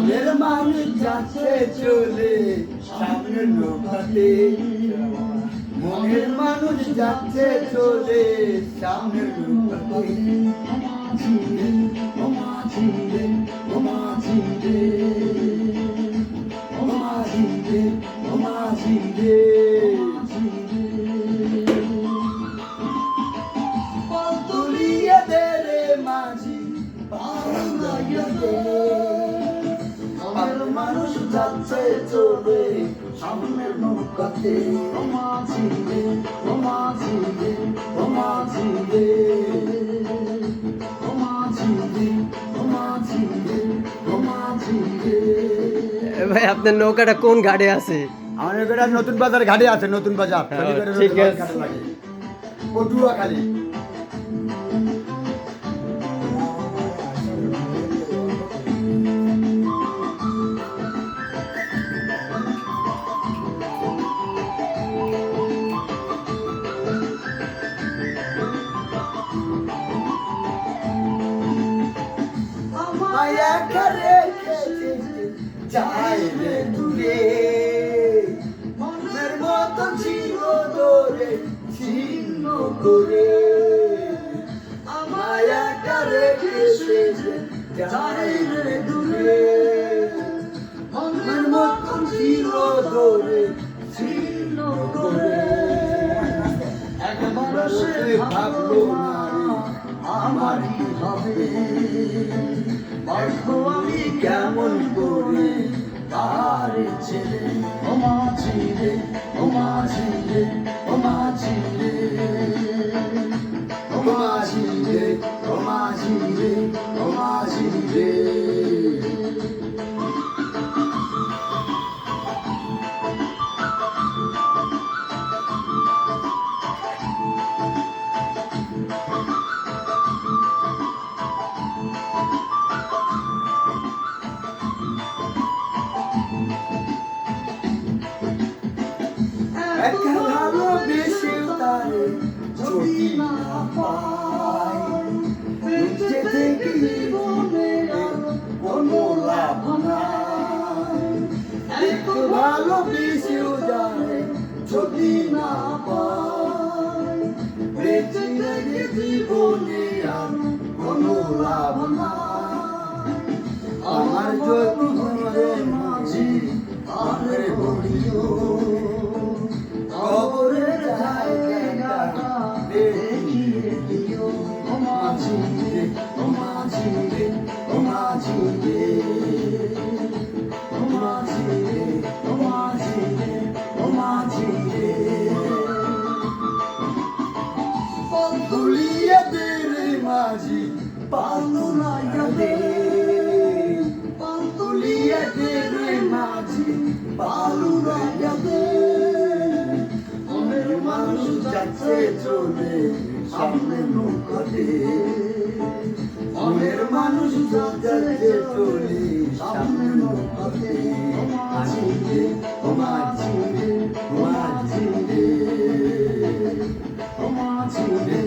মনের মানুষ যাচ্ছে চলে সামনের নৌকাতে, মনের মানুষ যাচ্ছে চলে সামনের নৌকাতে। তুলিয়ে দে রে মাঝি মনের মানুষ যাচ্ছে চলে সামনের নৌকাতে। ও মাঝি রে, ও মাঝি রে, ও মাঝি রে, ও মাঝি রে, ও মাঝি রে, ও মাঝি রে। ভাই আপনার নৌকাটা কোন ঘাটে আছে? আমার নৌকাটা নতুন বাজার ঘাটে আছে, নতুন বাজার ঠিক আছে। পটুয়াখালী। মায়া করে যাই রে দূরে, মনের মতো ছিল দূরে ছিন্ন করে। মায়া করে যাই রে দূরে, মনের মতো ছিল দূরে ছিন্ন করে। একবার সে ভাবলো না আমার কি হবে, বাঁচবো আমি কেমন করে তার ছেড়ে। ও মাঝি রে, ও মাঝি রে, ও মাঝি রে, ও মাঝি রে, ও মাঝি রে, ও মাঝি রে। একা ভালোবেসেও তারে যদি না পাই, বেঁচে থেকে জীবনে আর কোনো লাভ নাই। একটু ভালোবেসেও যায় যদি না পাই, বেঁচে থেকে জীবনে আর কোনো লাভ নাই। আমার যদি মনে মাঝি আরে বলিও, কবরের জায়গাটা দেখিয়ে দিও। ও মাঝি রে, ও মাঝি রে, ও মাঝি রে, ও মাঝি রে, ও মাঝি রে, ও মাঝি রে। তুলিয়ে দে রে মাঝি পালু লাইয়া দে, তুলিয়ে দে রে মাঝি পালু লাইয়া দে। মনের মানুষ যাচ্ছে চলে সামনে নৌকাতে, মনের মানুষ যাচ্ছে চলে সামনে নৌকাতে। ও মাঝি রে, ও মাঝি রে, ও মাঝি রে, ও মাঝি রে।